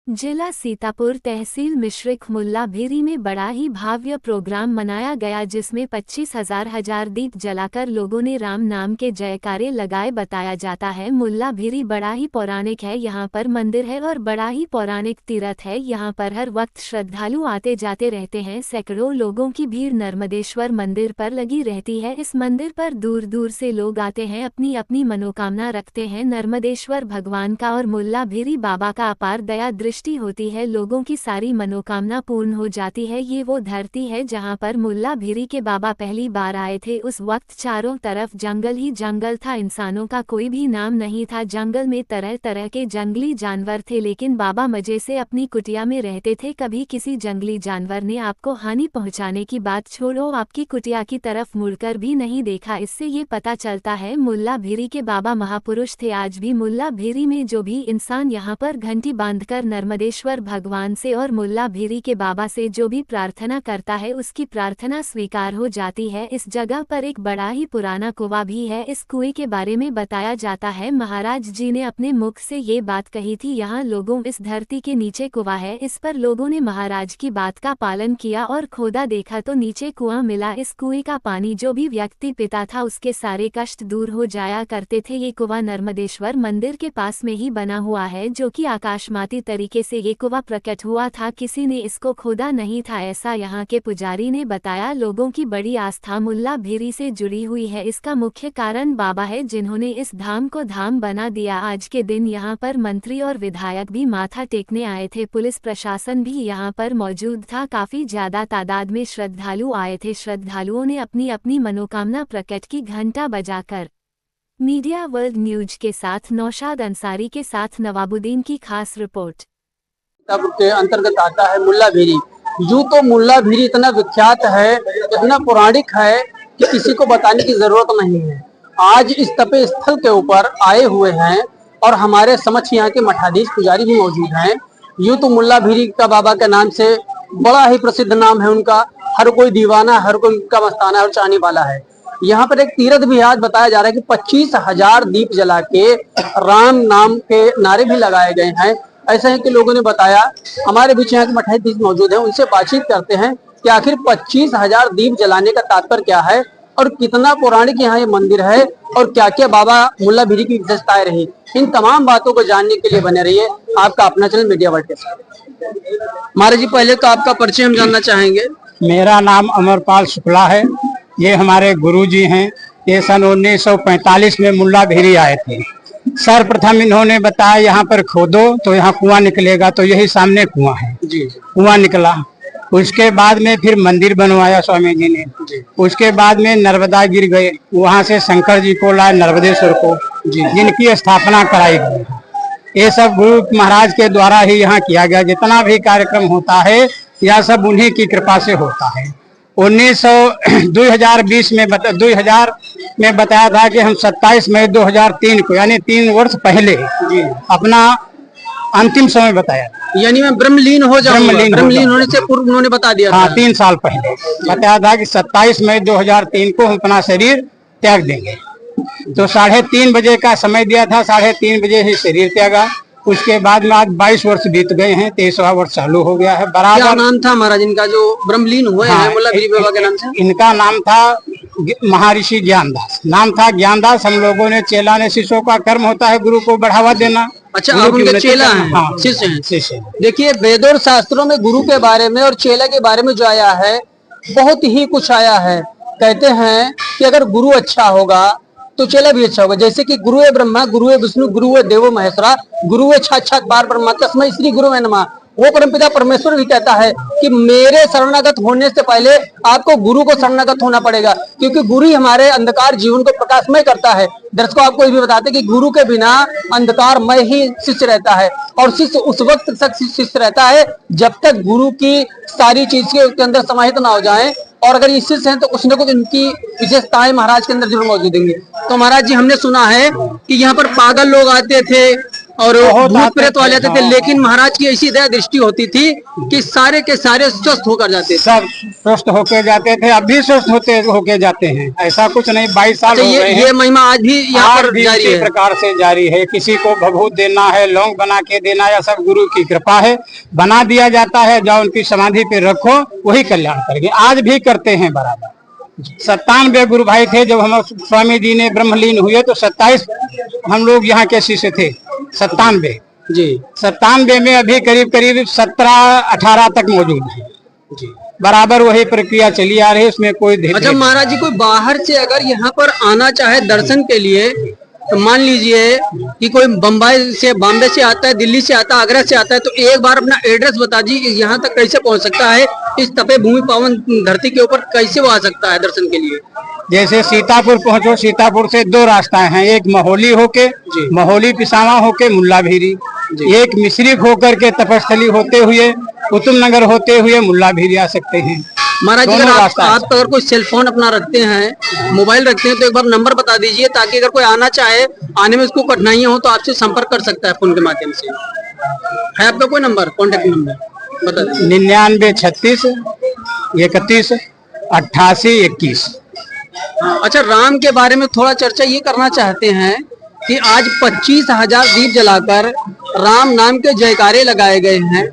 जिला सीतापुर तहसील मिश्रिख मुल्ला भेरी में बड़ा ही भव्य प्रोग्राम मनाया गया जिसमें 25,000 दीप जलाकर लोगों ने राम नाम के जयकारे लगाए। बताया जाता है मुल्ला भेरी बड़ा ही पौराणिक है, यहाँ पर मंदिर है और बड़ा ही पौराणिक तीर्थ है। यहाँ पर हर वक्त श्रद्धालु आते जाते रहते हैं। सैकड़ों लोगों की भीड़ नर्मदेश्वर मंदिर पर लगी रहती है। इस मंदिर पर दूर दूर से लोग आते हैं, अपनी अपनी मनोकामना रखते हैं नर्मदेश्वर भगवान का और मुल्ला भेरी बाबा का अपार दया दृष्टि होती है। लोगों की सारी मनोकामना पूर्ण हो जाती है। ये वो धरती है जहाँ पर मुल्ला भेरी के बाबा पहली बार आए थे। उस वक्त चारों तरफ जंगल ही जंगल था, इंसानों का कोई भी नाम नहीं था। जंगल में तरह तरह के जंगली जानवर थे, लेकिन बाबा मजे से अपनी कुटिया में रहते थे। कभी किसी जंगली जानवर ने आपको हानि पहुँचाने की बात छोड़ो, आपकी कुटिया की तरफ मुड़कर भी नहीं देखा। इससे ये पता चलता है मुल्ला भेरी के बाबा महापुरुष थे। आज भी मुल्ला भेरी में जो भी इंसान यहाँ पर घंटी बांधकर नर्मदेश्वर भगवान से और मुल्ला भेरी के बाबा से जो भी प्रार्थना करता है उसकी प्रार्थना स्वीकार हो जाती है। इस जगह पर एक बड़ा ही पुराना कुआं भी है। इस कुएं के बारे में बताया जाता है महाराज जी ने अपने मुख से ये बात कही थी, यहाँ लोगों इस धरती के नीचे कुआं है। इस पर लोगों ने महाराज की बात का पालन किया और खोदा, देखा तो नीचे कुआं मिला। इस कुएं का पानी जो भी व्यक्ति पीता था उसके सारे कष्ट दूर हो जाया करते थे। ये कुआं नर्मदेश्वर मंदिर के पास में ही बना हुआ है, जो कि आकाशमाती तरीके से ये कुआं प्रकट हुआ था। किसी ने इसको खोदा नहीं था, ऐसा यहाँ के पुजारी ने बताया। लोगों की बड़ी आस्था मुल्ला भेरी से जुड़ी हुई है। इसका मुख्य कारण बाबा है, जिन्होंने इस धाम को धाम बना दिया। आज के दिन यहाँ पर मंत्री और विधायक भी माथा टेकने आए थे। पुलिस प्रशासन भी यहाँ पर मौजूद था। काफी ज्यादा तादाद में श्रद्धालु आए थे। श्रद्धालुओं ने अपनी अपनी मनोकामना प्रकट की घंटा बजाकर। मीडिया वर्ल्ड न्यूज के साथ नौशाद अंसारी के साथ नवाबुद्दीन की खास रिपोर्ट। तब के अंतर्गत आता है मुल्ला भेरी। यूं तो मुल्ला भेरी इतना विख्यात है, इतना पौराणिक है कि किसी को बताने की जरूरत नहीं है। आज इस तपे स्थल के ऊपर आए हुए हैं और हमारे समक्ष यहाँ के मठाधीश पुजारी भी मौजूद हैं। यूं तो मुल्ला भेरी का बाबा के नाम से बड़ा ही प्रसिद्ध नाम है उनका। हर कोई दीवाना, हर कोई उनका मस्ताना और चाहने वाला है। यहाँ पर एक तीर्थ भी आज बताया जा रहा है कि 25,000 दीप जला के राम नाम के नारे भी लगाए गए हैं। ऐसा है कि लोगों ने बताया। हमारे बीच यहाँ के मठाधीश मौजूद हैं, उनसे बातचीत करते हैं कि आखिर 25,000 दीप जलाने का तात्पर्य क्या है और कितना पौराणिक यहाँ ये मंदिर है और क्या क्या बाबा मुल्ला भेरी की विशेषताएं रही। इन तमाम बातों को जानने के लिए बने रहिए आपका अपना चैनल मीडिया वर्ल्ड के साथ। महाराज जी, पहले तो आपका परिचय हम जानना चाहेंगे। मेरा नाम अमरपाल शुक्ला है। ये हमारे गुरुजी हैं। ये सन 1945 में मुल्ला भेरी आए थे। सर्वप्रथम इन्होंने बताया यहाँ पर खोदो तो यहाँ कुआं निकलेगा, तो यही सामने कुआं है जी। कुआं निकला। उसके बाद में फिर मंदिर बनवाया स्वामी जी ने। उसके बाद में नर्मदा गिर गए, वहाँ से शंकर जी को लाए नर्मदेश्वर को जी, जिनकी स्थापना कराई गई। ये सब गुरु महाराज के द्वारा ही यहाँ किया गया। जितना भी कार्यक्रम होता है यह सब उन्हीं की कृपा से होता है। 2020 में 2000 में बताया था कि हम 27 मई 2003 को, यानी 3 वर्ष पहले अपना अंतिम समय बताया। यानी मैं ब्रह्मलीन हो जाऊंगा। ब्रह्मलीन होने से पूर्व उन्होंने बता दिया। हाँ, 3 साल पहले बताया था कि 27 मई 2003 को हम अपना शरीर त्याग देंगे। तो 3:30 बजे का समय दिया था, 3:30 बजे ही शरीर त्यागा। उसके बाद में आज 22 वर्ष बीत गए हैं, 23वां वर्ष चालू हो गया है। बराबर। क्या नाम था महाराज इनका जो ब्रह्मलीन हुए हैं मुल्ला भेरी बाबा के नाम से? इनका नाम था महर्षि ज्ञानदास। नाम था ज्ञानदास। हम लोगों ने चेला ने शिष्यों का कर्म होता है गुरु को बढ़ावा देना। अच्छा, आप उनके चेला हैं? हाँ, शिष्य हैं। शिष्य। देखिए, वेदों और शास्त्रों में गुरु के बारे में और चेला के बारे में जो आया है बहुत ही कुछ आया है। कहते हैं कि अगर गुरु अच्छा होगा तो चेला भी अच्छा होगा। जैसे कि गुरु है ब्रह्मा, गुरु है विष्णु, गुरु है देवो महेश्वरा, गुरु है साक्षात पार ब्रह्मा, तस्मै श्री गुरु नमः। वो परमपिता परमेश्वर भी कहता है कि मेरे शरणागत होने से पहले आपको गुरु को शरणागत होना पड़ेगा, क्योंकि गुरु ही हमारे अंधकार जीवन को प्रकाशमय करता है। दर्शकों, आपको ये भी बताते कि गुरु के बिना अंधकारमय ही शिष्य रहता है और शिष्य उस वक्त तक शिष्य रहता है जब तक गुरु की सारी चीज के अंदर समाहित ना हो जाए। और अगर ये शिष्य हैं तो कुछ न कुछ इनकी विशेषताएं महाराज के अंदर जरूर मौजूद होंगी। तो महाराज जी, हमने सुना है कि यहाँ पर पागल लोग आते थे, और बहुत भूत प्रेत वाले आते थे, हाँ। लेकिन महाराज की ऐसी दया दृष्टि होती थी कि सारे के सारे स्वस्थ होकर जाते थे। सब स्वस्थ होके जाते थे, अब भी स्वस्थ होके जाते हैं, ऐसा कुछ नहीं। 22 साल अच्छा, हो गए हैं। ये महिमा आज भी यहाँ आज पर भी जारी इसी है। प्रकार से जारी है। किसी को भभूत देना है, लौंग बना के देना, या सब गुरु की कृपा है, बना दिया जाता है। जाओ उनकी समाधि पे रखो, वही कल्याण करेंगे। आज भी करते हैं बराबर। 97 गुरु भाई थे जब हम स्वामी जी ने ब्रह्मलीन हुए, तो 27 हम लोग यहाँ के शिष्य थे। 97 जी 97 में अभी करीब करीब 17-18 तक मौजूद है जी। बराबर वही प्रक्रिया चली आ रही है, उसमें कोई अच्छा महाराज जी, कोई बाहर से अगर यहाँ पर आना चाहे दर्शन के लिए, तो मान लीजिए कि कोई बॉम्बे से आता है, दिल्ली से आता है, आगरा से आता है, तो एक बार अपना एड्रेस बता दीजिए, यहाँ तक कैसे पहुँच सकता है? इस तपे भूमि पावन धरती के ऊपर कैसे वो आ सकता है दर्शन के लिए? जैसे सीतापुर पहुंचो, सीतापुर से 2 रास्ता हैं, एक महोली होके, महोली पिसावा होके मुल्ला भीरी, एक मिश्रिक होकर के तपस्थली होते हुए कुतुब नगर होते हुए मुल्ला भीरी आ सकते हैं। महाराज, अगर आप अगर कोई सेल फोन अपना रखते हैं, मोबाइल रखते हैं, तो एक बार नंबर बता दीजिए, ताकि अगर कोई आना चाहे, आने में उसको कठिनाइयां हो, तो आपसे संपर्क कर सकता है फोन के माध्यम से। है आपका कोई नंबर, कॉन्टेक्ट नंबर बता दीजिए। 99 36 31 88 21। अच्छा, राम के बारे में थोड़ा चर्चा ये करना चाहते हैं कि आज 25,000 दीप जलाकर राम नाम के जयकारे लगाए गए हैं।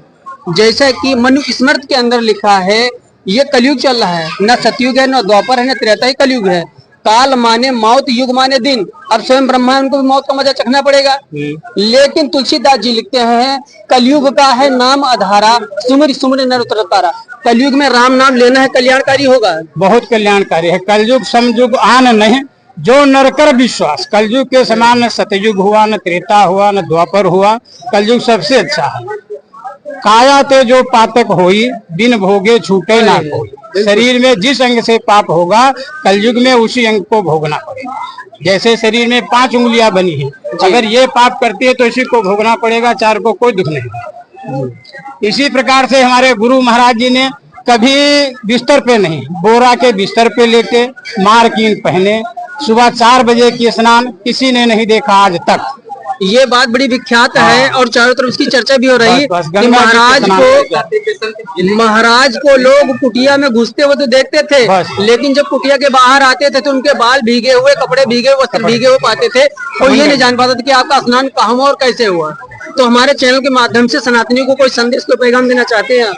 जैसा कि मनु स्मृति के अंदर लिखा है, ये कलयुग चल रहा है, न सतयुग है, न द्वापर है, न त्रेता, ही कलयुग है। काल माने मौत, युग माने दिन। अब स्वयं ब्रह्मा उनको भी मौत का मजा चखना पड़ेगा। लेकिन तुलसीदास जी लिखते हैं, कलयुग का है नाम अधारा, सुमिर सुमिर नर उतर तारा। कलयुग में राम नाम लेना है, कल्याणकारी होगा, बहुत कल्याणकारी है। कलयुग समयुग आन नहीं, जो नरकर विश्वास। कलयुग के समान न सतयुग हुआ, न त्रेता हुआ, न द्वापर हुआ। कलयुग सबसे अच्छा है। काया ते जो पातक होई, बिन भोगे छूटे ना कोई। शरीर में जिस अंग से पाप होगा, कलयुग में उसी अंग को भोगना पड़ेगा। जैसे शरीर में 5 उंगलियां बनी है, अगर ये पाप करती है तो इसी को भोगना पड़ेगा, 4 को कोई दुख नहीं। इसी प्रकार से हमारे गुरु महाराज जी ने कभी बिस्तर पे नहीं, बोरा के बिस्तर पे लेटे, मारकीन पहने, सुबह 4 बजे की स्नान किसी ने नहीं देखा आज तक। ये बात बड़ी विख्यात है, और चारों तरफ इसकी चर्चा भी हो रही है कि महाराज को लोग कुटिया में घुसते हुए तो देखते थे, लेकिन जब कुटिया के बाहर आते थे तो उनके बाल भीगे हुए, कपड़े भीगे हुए, वस्त्र भीगे हुए पाते थे। कोई ये नहीं जान पाता था कि आपका स्नान कहाँ और कैसे हुआ। तो हमारे चैनल के माध्यम से सनातनियों को कोई संदेश, कोई पैगाम देना चाहते हैं?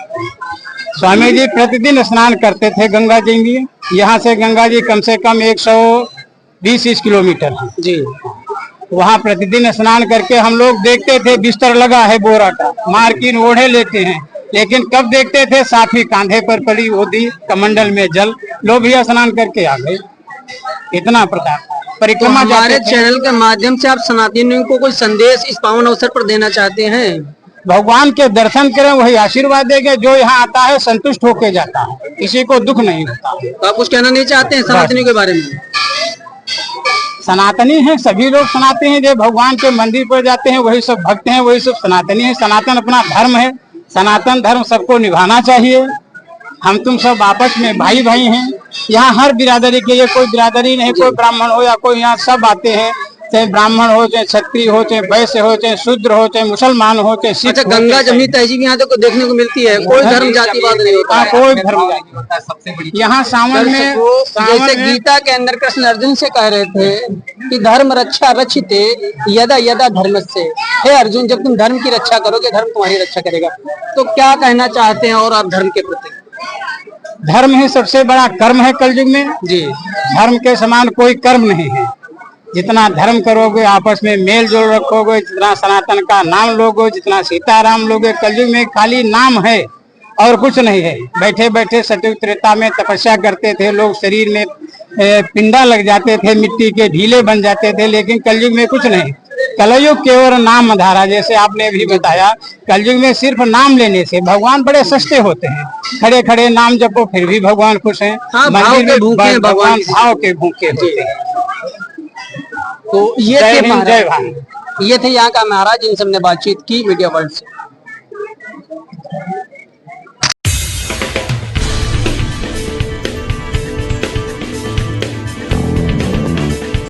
स्वामी जी प्रतिदिन स्नान करते थे गंगा जी में। यहाँ से गंगा जी कम से कम 120 किलोमीटर है जी। वहाँ प्रतिदिन स्नान करके हम लोग देखते थे, बिस्तर लगा है बोरा का, मारकीन ओढ़े लेते हैं, लेकिन कब देखते थे साफी कांधे पर पड़ी होती, कमंडल में जल, लोग भी स्नान करके आ गए। इतना प्रताप परिक्रमा। तो हमारे चैनल के माध्यम से आप सनातनियों को कोई संदेश इस पावन अवसर पर देना चाहते हैं? भगवान के दर्शन करें, वही आशीर्वाद देंगे। जो यहाँ आता है संतुष्ट होके जाता है, किसी को दुख नहीं होता। तो आप कुछ कहना नहीं चाहते हैं सनातनियों के बारे में? सनातनी हैं, सभी लोग सनातनी हैं। जो भगवान के मंदिर पर जाते हैं वही सब भक्त हैं, वही सब सनातनी हैं। सनातन अपना धर्म है, सनातन धर्म सबको निभाना चाहिए। हम तुम सब आपस में भाई भाई हैं। यहाँ हर बिरादरी के, ये कोई बिरादरी नहीं, कोई ब्राह्मण हो या कोई, यहाँ सब आते हैं, चाहे ब्राह्मण हो, चाहे क्षत्रिय हो, चाहे वैश्य हो, चाहे शूद्र हो, चाहे मुसलमान हो, चाहे सिख। अच्छा, गंगा जमुनी तहजीब यहाँ तो देखने को मिलती है, कोई धर्म जातिवाद नहीं होता, कोई धर्म जाति। यहाँ सावन में, जैसे गीता के अंदर कृष्ण अर्जुन से कह रहे थे कि धर्म रक्षा रक्षिते यदा यदा धर्म से। हे अर्जुन, जब तुम धर्म की रक्षा करोगे, धर्म तुम्हारी रक्षा करेगा। तो क्या कहना चाहते हैं और आप धर्म के प्रति? धर्म ही सबसे बड़ा कर्म है कलयुग में जी। धर्म के समान कोई कर्म नहीं है। जितना धर्म करोगे, आपस में मेल जोल रखोगे, जितना सनातन का नाम लोगे, जितना सीताराम लोगे, कलयुग में खाली नाम है और कुछ नहीं है। बैठे बैठे सतयुग त्रेता में तपस्या करते थे लोग, शरीर में पिंडा लग जाते थे, मिट्टी के ढीले बन जाते थे, लेकिन कलयुग में कुछ नहीं। कलयुग केवल नाम धारा, जैसे आपने भी बताया, कलयुग में सिर्फ नाम लेने से भगवान बड़े सस्ते होते हैं। खड़े खड़े नाम जपो फिर भी भगवान खुश हैं। मंदिर में भूखे भगवान भाव के भूखे होते हैं। तो ये थे यहाँ का महाराज, इन सबने बातचीत की मीडिया वर्ल्ड से।